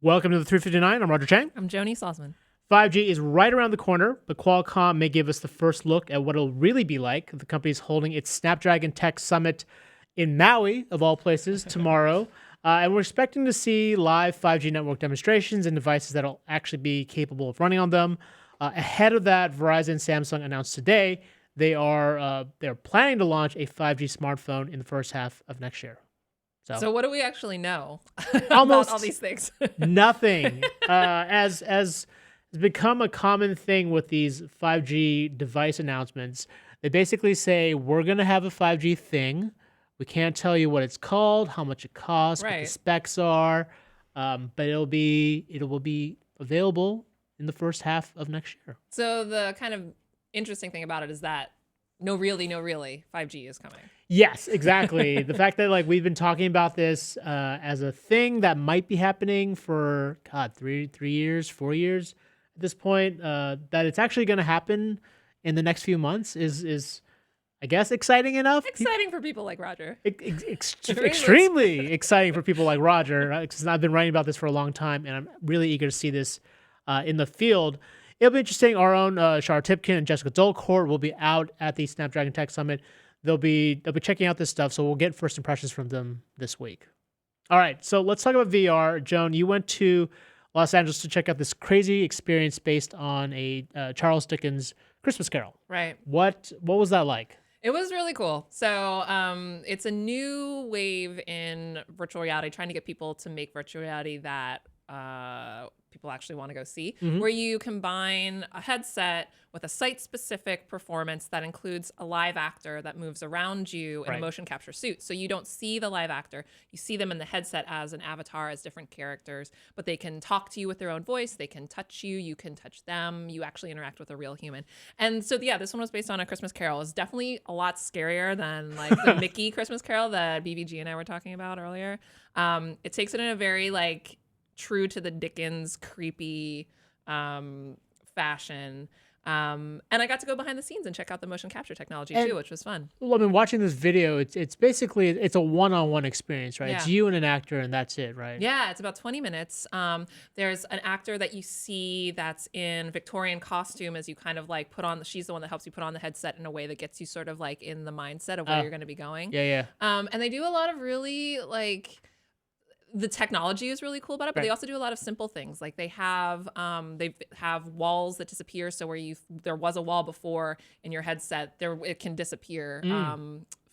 Welcome to the 359. I'm Roger Chang. I'm Joni Salzman. 5G is right around the corner, but Qualcomm may give us the first look at what it'll really be like. The company is holding its Snapdragon Tech Summit in Maui, of all places, tomorrow. And we're expecting to see live 5G network demonstrations and devices that'll actually be capable of running on them. Ahead of that, Verizon and Samsung announced today they're planning to launch a 5G smartphone in the first half of next year. So what do we actually know Almost about all these things? nothing. As has become a common thing with these 5G device announcements, they basically say, we're going to have a 5G thing. We can't tell you what it's called, how much it costs, what the specs are, but it will be available in the first half of next year. So the kind of interesting thing about it is that no really, 5G is coming. Yes, exactly. The fact that we've been talking about this as a thing that might be happening for 3 years, 4 years at this point, that it's actually going to happen in the next few months is I guess exciting enough. Exciting for people like Roger. Extremely exciting for people like Roger, because I've been writing about this for a long time, and I'm really eager to see this in the field. It'll be interesting. Our own Shar Tipkin and Jessica Dolcourt will be out at the Snapdragon Tech Summit. They'll be checking out this stuff, so we'll get first impressions from them this week. All right, so let's talk about VR. Joan, you went to Los Angeles to check out this crazy experience based on a Charles Dickens Christmas Carol. Right. What was that like? It was really cool. So it's a new wave in virtual reality, trying to get people to make virtual reality that people actually want to go see, where you combine a headset with a site-specific performance that includes a live actor that moves around you in a motion capture suit. So you don't see the live actor. You see them in the headset as an avatar, as different characters, but they can talk to you with their own voice. They can touch you. You can touch them. You actually interact with a real human. And so, yeah, this one was based on A Christmas Carol. It's definitely a lot scarier than the Mickey Christmas Carol that BBG and I were talking about earlier. It takes it in a very true to the Dickens creepy fashion. And I got to go behind the scenes and check out the motion capture technology too, which was fun. Well, I mean, watching this video, it's basically a one-on-one experience, right? Yeah. It's you and an actor, and that's it, right? Yeah, it's about 20 minutes. There's an actor that you see that's in Victorian costume as you kind of she's the one that helps you put on the headset in a way that gets you sort of in the mindset of where you're going to be going. Yeah. And they do a lot of really the technology is really cool about it, but they also do a lot of simple things. They have walls that disappear. So where there was a wall before in your headset, it can disappear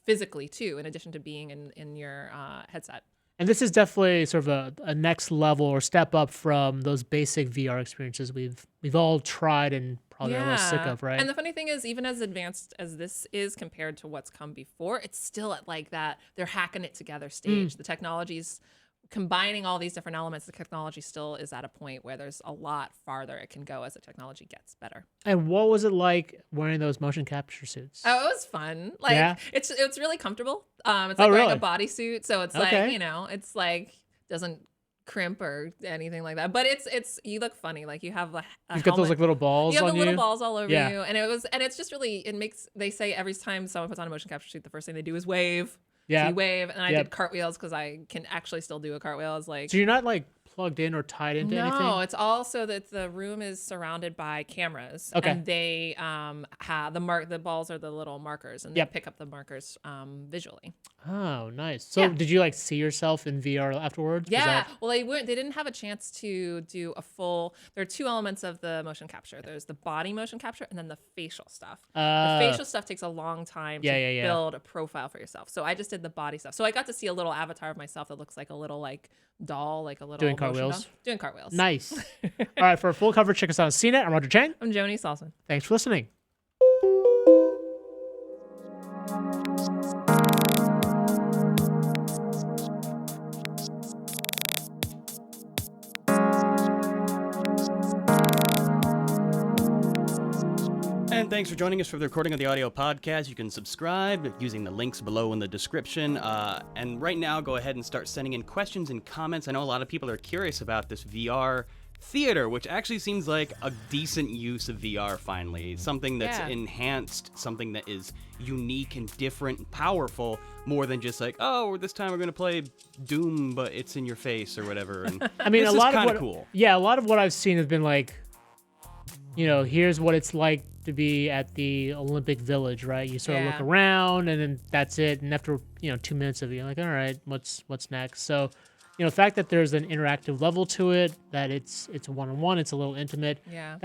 physically too, in addition to being in your headset. And this is definitely sort of a next level or step up from those basic VR experiences we've all tried and probably are a little sick of, right? And the funny thing is, even as advanced as this is compared to what's come before, it's still at that they're hacking it together stage. The technology's combining all these different elements. The technology still is at a point where there's a lot farther it can go as the technology gets better. And what was it like wearing those motion capture suits? Oh, it was fun. It's really comfortable. It's wearing a bodysuit, so it's it's doesn't crimp or anything like that. But it's you look funny. You have you've got those little balls. You have on the little you. balls all over you, and it's just really they say every time someone puts on a motion capture suit, the first thing they do is wave. Yeah. So you wave, and I did cartwheels because I can actually still do a cartwheel. So you're not plugged in or tied into anything? No, it's all so that the room is surrounded by cameras. Okay. And they have the balls are the little markers, and they pick up the markers visually. Oh, nice. So did you see yourself in VR afterwards? Yeah. Well, they didn't have a chance to do a full. There are two elements of the motion capture. There's the body motion capture and then the facial stuff. The facial stuff takes a long time to build a profile for yourself. So I just did the body stuff. So I got to see a little avatar of myself that looks like a little doll, a little doing cartwheels. Doing cartwheels. Nice. All right, for a full coverage, check us out on CNET. I'm Roger Chang. I'm Joni Salzman. Thanks for listening. And thanks for joining us for the recording of the audio podcast. You can subscribe using the links below in the description. And right now, go ahead and start sending in questions and comments. I know a lot of people are curious about this VR theater, which actually seems like a decent use of VR finally. Something that's Yeah. enhanced, something that is unique and different and powerful, more than just like, oh, this time we're going to play Doom, but it's in your face or whatever. And I mean, this a is lot of kind what, of cool. yeah, a lot of what I've seen has been like, here's what it's like to be at the Olympic Village, right? You sort of look Yeah. around, and then that's it. And after 2 minutes of it, you're like, all right, what's next? So, the fact that there's an interactive level to it, that it's one-on-one, it's a little intimate. Yeah.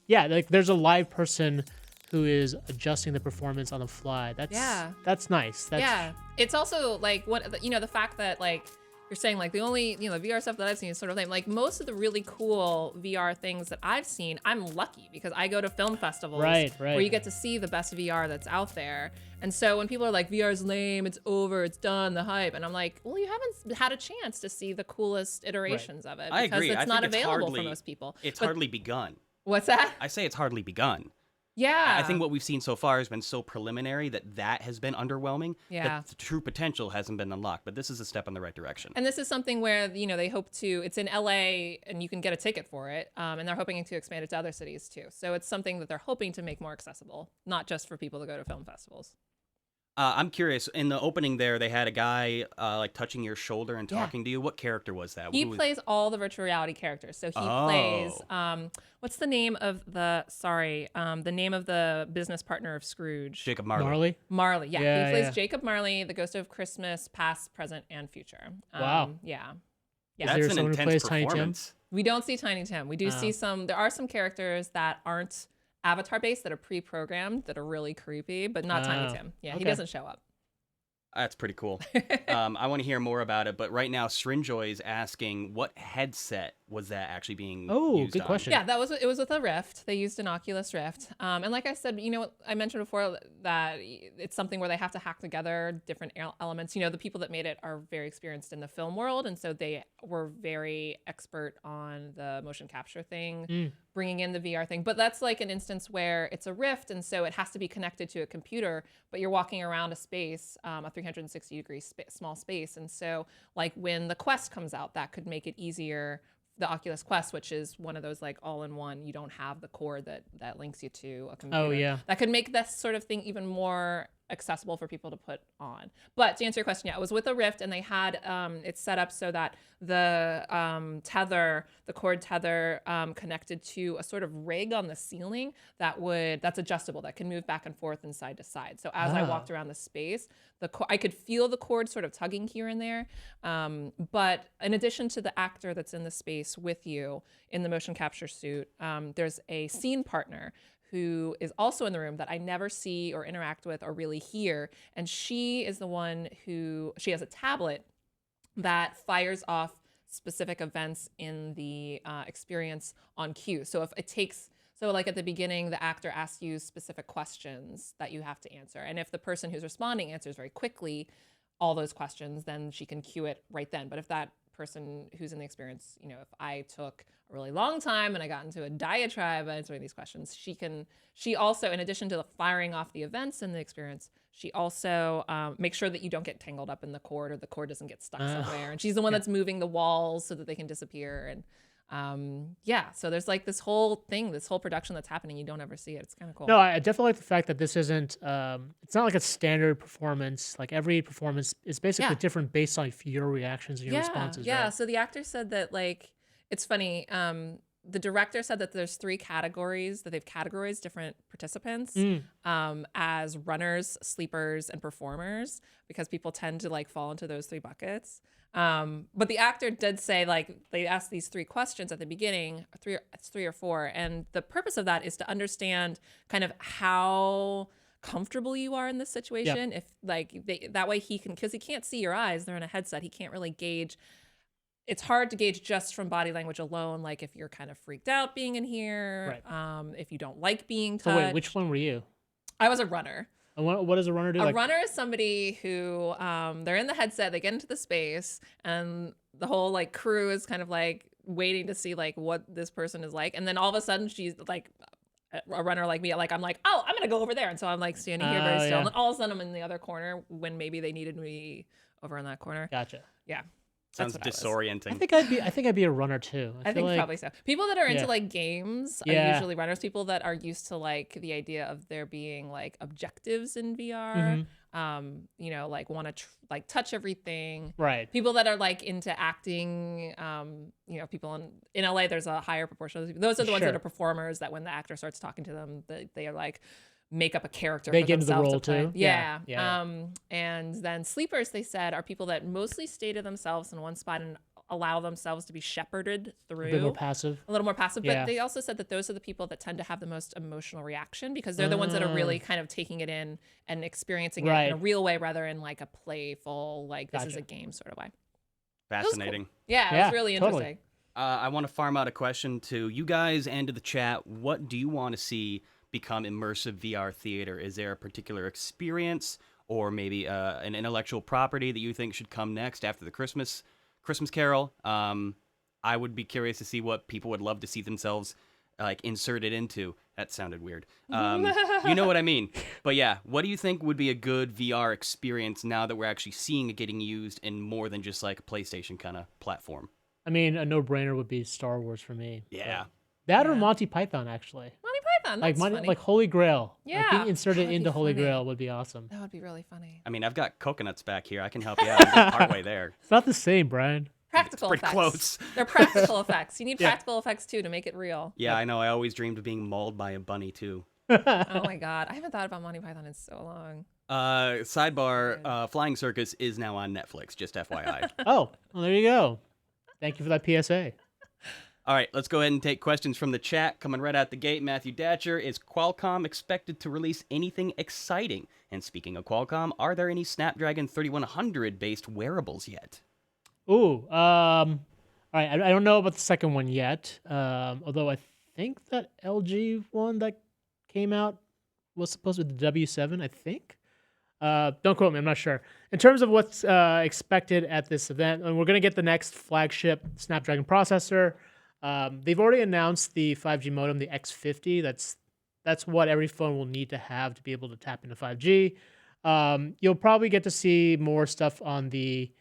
Like there's a live person who is adjusting the performance on the fly. That's nice. Yeah. It's also like the fact that like you're saying like the only, VR stuff that I've seen is sort of like most of the really cool VR things that I've seen, I'm lucky because I go to film festivals Right. where you get to see the best VR that's out there. And so when people are like, VR's lame, it's over, it's done, the hype. And I'm like, well, you haven't had a chance to see the coolest iterations of it. I Because agree. it's I not think available for most people. It's But- hardly begun. What's that? I say it's hardly begun. Yeah. I think what we've seen so far has been so preliminary that has been underwhelming. Yeah. That the true potential hasn't been unlocked. But this is a step in the right direction. And this is something where, they hope to, it's in LA and you can get a ticket for it. And they're hoping to expand it to other cities too. So it's something that they're hoping to make more accessible, not just for people to go to film festivals. I'm curious. In the opening there, they had a guy like touching your shoulder and talking to you. What character was that? He plays all the virtual reality characters. So he plays, what's the name of the name of the business partner of Scrooge? Jacob Marley. Marley. Marley, yeah. He plays Jacob Marley, the ghost of Christmas, past, present, and future. Wow. Yeah. Is That's there an someone who intense plays Tiny Tim? performance. We don't see Tiny Tim. We do see there are some characters that aren't avatar based that are pre-programmed that are really creepy, but not Tiny Tim. Yeah, okay. he doesn't show up. That's pretty cool. I want to hear more about it, but right now, Srinjoy is asking, what headset was that actually being used good on? question. Yeah, it was with a Rift. They used an Oculus Rift. And like I said, I mentioned before that it's something where they have to hack together different elements. The people that made it are very experienced in the film world, and so they were very expert on the motion capture thing, bringing in the VR thing. But that's like an instance where it's a Rift, and so it has to be connected to a computer, but you're walking around a space, a 360-degree small space. And so like when the Quest comes out, that could make it easier. The Oculus Quest, which is one of those like all-in-one, you don't have the cord that links you to a computer. Oh, yeah. That could make this sort of thing even more accessible for people to put on. But to answer your question, yeah, it was with a Rift, and they had it set up so that the cord tether connected to a sort of rig on the ceiling that's adjustable, that can move back and forth and side to side. So as I walked around the space, I could feel the cord sort of tugging here and there. But in addition to the actor that's in the space with you in the motion capture suit, there's a scene partner who is also in the room that I never see or interact with or really hear. And she is the one she has a tablet that fires off specific events in the experience on cue. So like at the beginning, the actor asks you specific questions that you have to answer. And if the person who's responding answers very quickly all those questions, then she can cue it right then. But if that person who's in the experience, if I took a really long time and I got into a diatribe answering these questions, she also, in addition to firing off the events in the experience, she also makes sure that you don't get tangled up in the cord or the cord doesn't get stuck somewhere. And she's the one that's moving the walls so that they can disappear. And so there's like this whole production that's happening. You don't ever see it. It's kind of cool. No, I definitely like the fact that this isn't, it's not like a standard performance. Like every performance is basically different based on your reactions and your responses. Yeah. Right? So the actor said that, like, it's funny. The director said that there's 3 categories, that they've categorized different participants as runners, sleepers, and performers, because people tend to like fall into those 3 buckets. But the actor did say, like, they asked these 3 questions at the beginning, it's 3 or 4, and the purpose of that is to understand kind of how comfortable you are in this situation. If like that way because he can't see your eyes, they're in a headset, he can't really gauge. It's hard to gauge just from body language alone, like if you're kind of freaked out being in here, if you don't like being touched. So wait, which one were you? I was a runner. And what does a runner do? A runner is somebody who they're in the headset, they get into the space, and the whole like crew is kind of like waiting to see like what this person is like, and then all of a sudden she's like a runner like me, like I'm like, oh, I'm gonna go over there, and so I'm like standing here very still, and then all of a sudden I'm in the other corner when maybe they needed me over in that corner. Gotcha. Yeah. Sounds what I was. disorienting. I think I'd be a runner too. I think probably so. People that are into Yeah. like games are Yeah. usually runners. People that are used to like the idea of there being like objectives in VR, you know, like want to like touch everything. Right. People that are like into acting, you know, people in LA, there's a higher proportion of those. Those are the ones that Sure. are performers that when the actor starts talking to them, they are like make up a character They for get into the themselves role to play. too? Yeah. Yeah. And then sleepers, they said, are people that mostly stay to themselves in one spot and allow themselves to be shepherded through. A bit more passive. A little more passive. Yeah. But they also said that those are the people that tend to have the most emotional reaction because they're the ones that are really kind of taking it in and experiencing it in a real way rather than like a playful, like this is a game sort of way. Fascinating. Cool. Yeah, it was really interesting. I want to farm out a question to you guys and to the chat. What do you want to see become immersive VR theater? Is there a particular experience or maybe an intellectual property that you think should come next after the Christmas Carol? I would be curious to see what people would love to see themselves like inserted into. That sounded weird. You know what I mean? But yeah, what do you think would be a good VR experience now that we're actually seeing it getting used in more than just like a PlayStation kind of platform? I mean, a no-brainer would be Star Wars for me. Yeah. That or Monty Python, actually. Monty Python, that's funny. Like Holy Grail. Yeah, Like being inserted that would into be Holy funny. Grail would be awesome. That would be really funny. I mean, I've got coconuts back here. I can help you out. I'm partway there. It's not the same, Brian. Practical Pretty effects. close. They're practical effects. You need practical effects too to make it real. Yeah, I know. I always dreamed of being mauled by a bunny too. Oh my god, I haven't thought about Monty Python in so long. Sidebar: Flying Circus is now on Netflix. Just FYI. Oh, well, there you go. Thank you for that PSA. All right, let's go ahead and take questions from the chat. Coming right out the gate, Matthew Datcher, is Qualcomm expected to release anything exciting? And speaking of Qualcomm, are there any Snapdragon 3100 based wearables yet? Ooh, all right. I don't know about the second one yet. Although I think that LG one that came out was supposed to be the W7. I think. Don't quote me. I'm not sure. In terms of what's expected at this event, and we're gonna get the next flagship Snapdragon processor. They've already announced the 5G modem, the X50. That's what every phone will need to have to be able to tap into 5G. You'll probably get to see more stuff on the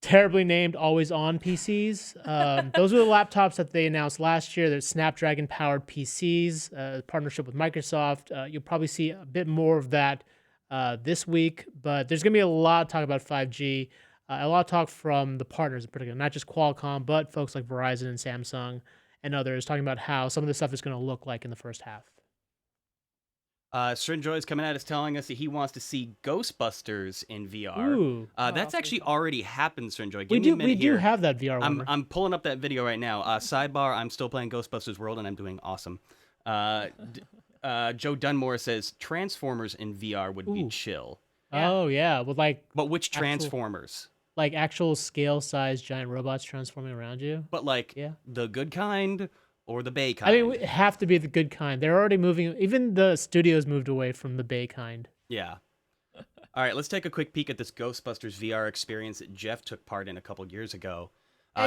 terribly named always-on PCs. Those were the laptops that they announced last year. They're Snapdragon-powered PCs, partnership with Microsoft. You'll probably see a bit more of that this week, but there's going to be a lot of talk about 5G. A lot of talk from the partners in particular, not just Qualcomm, but folks like Verizon and Samsung and others talking about how some of this stuff is going to look like in the first half. Strinjoy is coming at us telling us that he wants to see Ghostbusters in VR. Ooh. That's actually already happened, Strinjoy. Give We me a do minute here. have that VR one. I'm pulling up that video right now. Sidebar, I'm still playing Ghostbusters World, and I'm doing awesome. Joe Dunmore says Transformers in VR would be chill. Oh, yeah. With But which Transformers? Like actual scale-sized giant robots transforming around you. But like the good kind or the Bay kind? I mean, it have to be the good kind. They're already moving. Even the studios moved away from the Bay kind. Yeah. All right, let's take a quick peek at this Ghostbusters VR experience that Jeff took part in a couple years ago.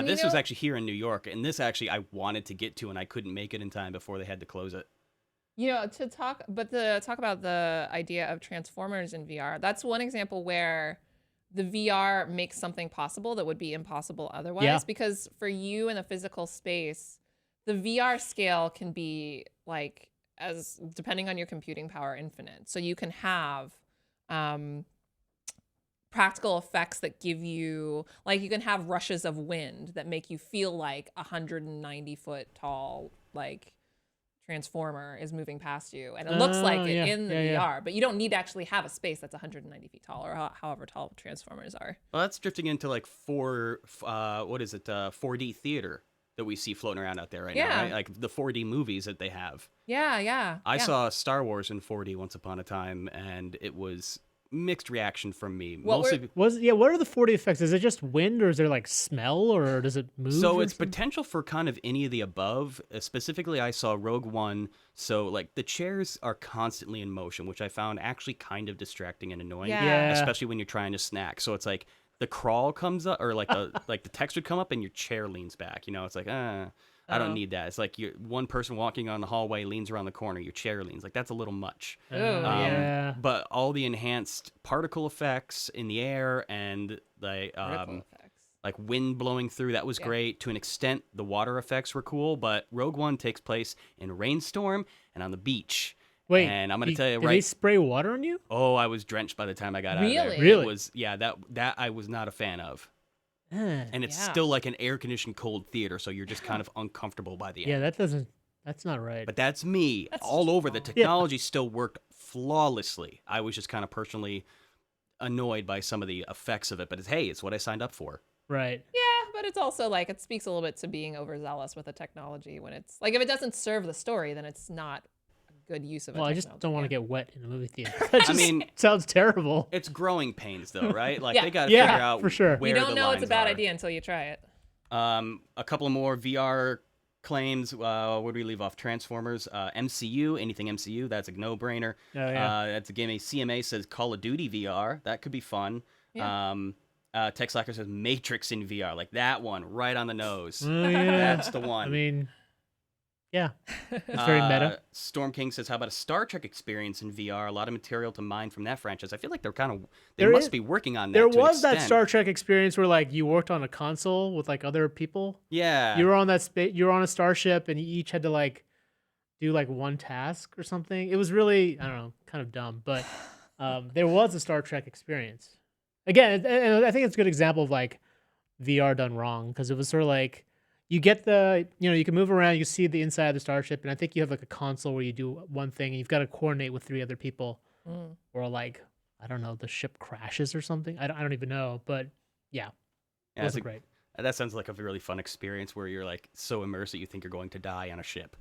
This was actually here in New York, and this actually I wanted to get to, and I couldn't make it in time before they had to close it. You know, to talk about the idea of Transformers in VR, that's one example where the VR makes something possible that would be impossible otherwise. Yeah. Because for you in a physical space, the VR scale can be like, as depending on your computing power, infinite. So you can have practical effects that give you, like you can have rushes of wind that make you feel like a 190-foot tall, like, Transformer is moving past you, and it looks like it in the VR, but you don't need to actually have a space that's 190 feet tall, or however tall Transformers are. Well, that's drifting into like 4D theater that we see floating around out there right now, right? Like the 4D movies that they have. Yeah. I saw Star Wars in 4D once upon a time, and it was mixed reaction from me. What are the 4D effects? Is it just wind, or is there like smell, or does it move? So it's potential for kind of any of the above. Specifically, I saw Rogue One. So like the chairs are constantly in motion, which I found actually kind of distracting and annoying. Yeah. Especially when you're trying to snack. So it's like the crawl comes up, or like the like the text would come up, and your chair leans back. You know, it's like I don't need that. It's like you're one person walking on the hallway leans around the corner, your chair leans. Like that's a little much. But all the enhanced particle effects in the air and the like wind blowing through. That was great. To an extent, the water effects were cool, but Rogue One takes place in a rainstorm and on the beach. Wait, and I'm gonna tell you did right. they spray water on you? Oh, I was drenched by the time I got out of there. Really? It was that I was not a fan of. Eh. And it's still like an air-conditioned cold theater, so you're just kind of uncomfortable by the end. Yeah, that's not right. But that's me. All over. The technology still worked flawlessly. I was just kind of personally annoyed by some of the effects of it. But it's what I signed up for. Right. Yeah, but it's also like it speaks a little bit to being overzealous with the technology when it's like if it doesn't serve the story, then it's not a good use of it. Well, I just don't want to get wet in a movie theater. That just sounds terrible. It's growing pains, though, right? Like they got to Yeah, figure out for sure. where You don't the know it's a lines bad are. idea until you try it. A couple of more VR claims. Where do we leave off? Transformers, MCU, anything MCU, that's a no-brainer. Oh, yeah. That's a game. CMA says Call of Duty VR. That could be fun. Yeah. Tech Slacker says Matrix in VR. Like that one, right on the nose. Oh, yeah. That's the one. I mean, yeah, it's very meta. Storm King says, how about a Star Trek experience in VR? A lot of material to mine from that franchise. I feel like they There must is- be working on that. There to an was that extent. Star Trek experience where like you worked on a console with like other people. Yeah. You were on you were on a starship and you each had to like do like one task or something. It was really, I don't know, kind of dumb, but there was a Star Trek experience. Again, and I think it's a good example of like VR done wrong because it was sort of like you get you can move around, you see the inside of the starship, and I think you have like a console where you do one thing and you've got to coordinate with 3 other people, or like I don't know, the ship crashes or something. I don't even know, but yeah, it wasn't great. That sounds like a really fun experience where you're like so immersed that you think you're going to die on a ship.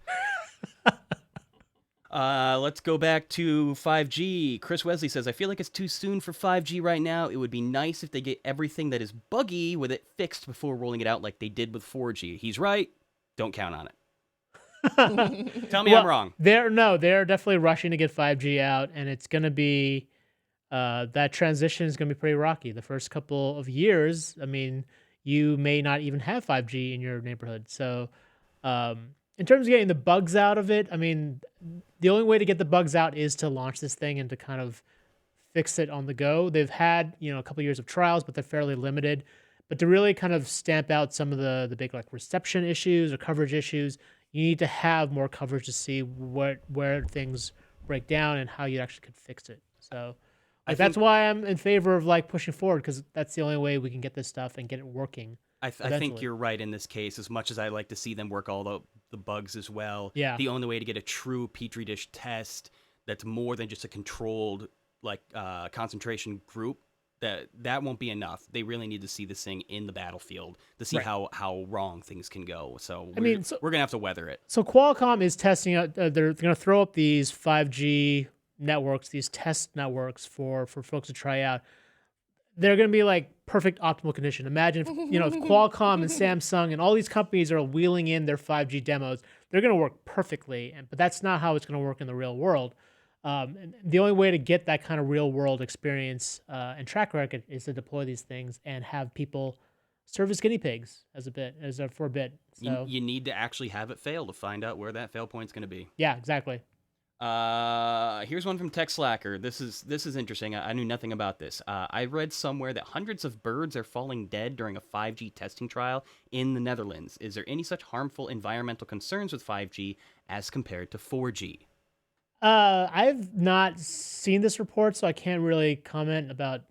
Let's go back to 5G. Chris Wesley says, I feel like it's too soon for 5G right now. It would be nice if they get everything that is buggy with it fixed before rolling it out like they did with 4G. He's right. Don't count on it. Tell me I'm wrong. They're definitely rushing to get 5G out, and it's going to be that transition is going to be pretty rocky. The first couple of years, I mean, you may not even have 5G in your neighborhood. So, in terms of getting the bugs out of it, I mean, the only way to get the bugs out is to launch this thing and to kind of fix it on the go. They've had, a couple years of trials, but they're fairly limited. But to really kind of stamp out some of the big like reception issues or coverage issues, you need to have more coverage to see where things break down and how you actually could fix it. So that's why I'm in favor of like pushing forward, because that's the only way we can get this stuff and get it working. I think you're right in this case, as much as I like to see them work all the bugs as well. Yeah. The only way to get a true Petri dish test that's more than just a controlled concentration group, that won't be enough. They really need to see this thing in the battlefield to see how wrong things can go. So we're going to have to weather it. So Qualcomm is testing out, they're going to throw up these 5G networks, these test networks for folks to try out. They're going to be like perfect optimal condition. Imagine if Qualcomm and Samsung and all these companies are wheeling in their 5G demos, they're going to work perfectly. But that's not how it's going to work in the real world. And the only way to get that kind of real world experience and track record is to deploy these things and have people serve as guinea pigs for a bit. So you need to actually have it fail to find out where that fail point's going to be. yeah, exactly. Here's one from Tech Slacker. This is interesting. I knew nothing about this. I read somewhere that hundreds of birds are falling dead during a 5G testing trial in the Netherlands. Is there any such harmful environmental concerns with 5G as compared to 4G? I've not seen this report, so I can't really comment about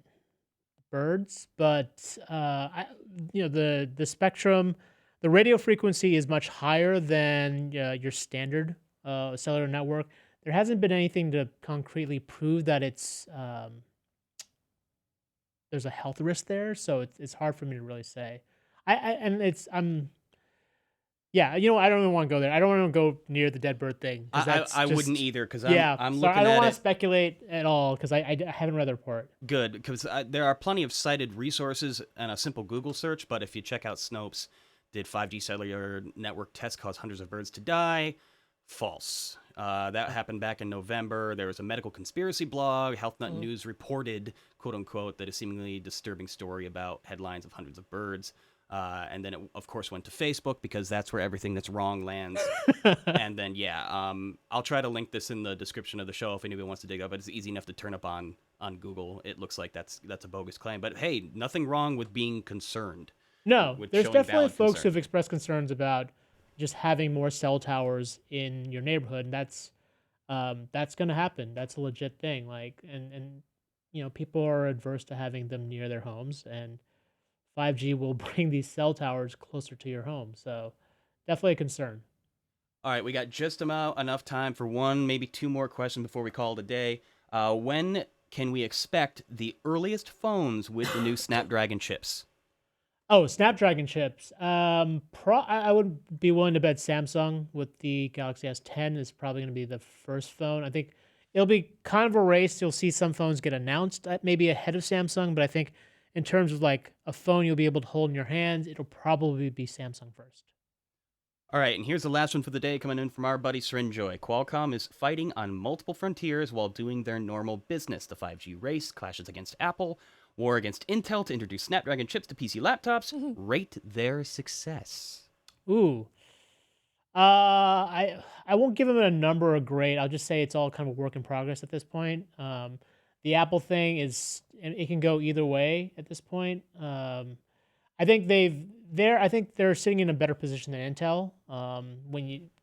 birds. But the spectrum, the radio frequency is much higher than your standard cellular network. There hasn't been anything to concretely prove that it's there's a health risk there, so it's hard for me to really say. I don't even want to go there. I don't want to go near the dead bird thing. I wouldn't either, because I'm looking I don't at want it. to speculate at all because I haven't read the report. Good, because there are plenty of cited resources and a simple Google search, but if you check out Snopes, did 5G cellular network tests cause hundreds of birds to die? False. That happened back in November. There was a medical conspiracy blog. Health Nut News reported, quote unquote, that a seemingly disturbing story about headlines of hundreds of birds. And then it, of course, went to Facebook because that's where everything that's wrong lands. And then, I'll try to link this in the description of the show if anybody wants to dig up. But it's easy enough to turn up on Google. It looks like that's a bogus claim. But hey, nothing wrong with being concerned. No, with there's showing definitely valid folks concern. who've expressed concerns about just having more cell towers in your neighborhood, and that's going to happen. That's a legit thing. Like, and people are adverse to having them near their homes, and 5G will bring these cell towers closer to your home. So, definitely a concern. All right, we got just about enough time for one, maybe two more questions before we call it a day. When can we expect the earliest phones with the new Snapdragon chips? Oh, Snapdragon chips. I would be willing to bet Samsung with the Galaxy S10 is probably going to be the first phone. I think it'll be kind of a race. You'll see some phones get announced maybe ahead of Samsung, but I think in terms of like a phone you'll be able to hold in your hands, it'll probably be Samsung first. All right, and here's the last one for the day coming in from our buddy Srinjoy. Qualcomm is fighting on multiple frontiers while doing their normal business. The 5G race clashes against Apple, war against Intel to introduce Snapdragon chips to PC laptops. Rate their success. Ooh. I won't give them a number or grade. I'll just say it's all kind of a work in progress at this point. The Apple thing is, and it can go either way at this point. I think I think they're sitting in a better position than Intel.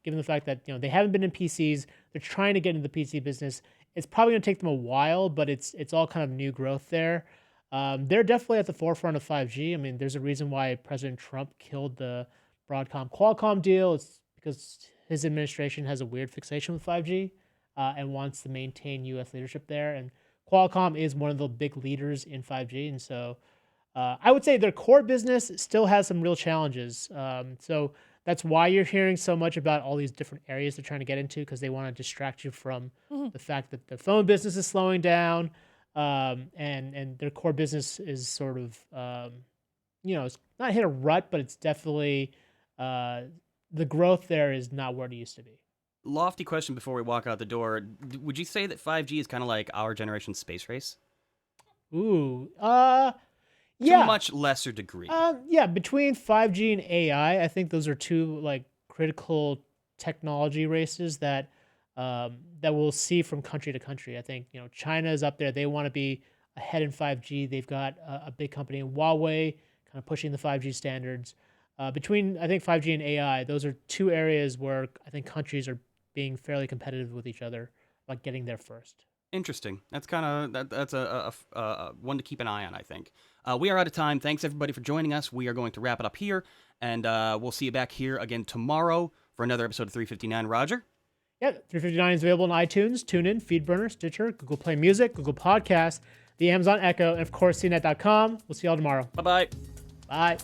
Given the fact that they haven't been in PCs, they're trying to get into the PC business. It's probably going to take them a while, but it's all kind of new growth there. They're definitely at the forefront of 5G. I mean, there's a reason why President Trump killed the Broadcom Qualcomm deal. It's because his administration has a weird fixation with 5G and wants to maintain U.S. leadership there. And Qualcomm is one of the big leaders in 5G, and so I would say their core business still has some real challenges. So that's why you're hearing so much about all these different areas they're trying to get into, because they want to distract you from the fact that the phone business is slowing down, and their core business is sort of it's not hit a rut, but it's definitely the growth there is not where it used to be. Lofty question before we walk out the door. Would you say that 5G is kind of like our generation's space race? Ooh, To yeah. a much lesser degree. Yeah, between 5G and AI, I think those are two like critical technology races that we'll see from country to country. I think China is up there; they want to be ahead in 5G. They've got a big company in Huawei, kind of pushing the 5G standards. Between I think 5G and AI, those are two areas where I think countries are being fairly competitive with each other, like getting there first. Interesting. That's kind of that's a one to keep an eye on, I think. We are out of time. Thanks everybody for joining us. We are going to wrap it up here, and we'll see you back here again tomorrow for another episode of 359. Roger. Yeah, 359 is available on iTunes, TuneIn, FeedBurner, Stitcher, Google Play Music, Google Podcasts, the Amazon Echo, and of course CNET.com. We'll see y'all tomorrow. Bye-bye. Bye.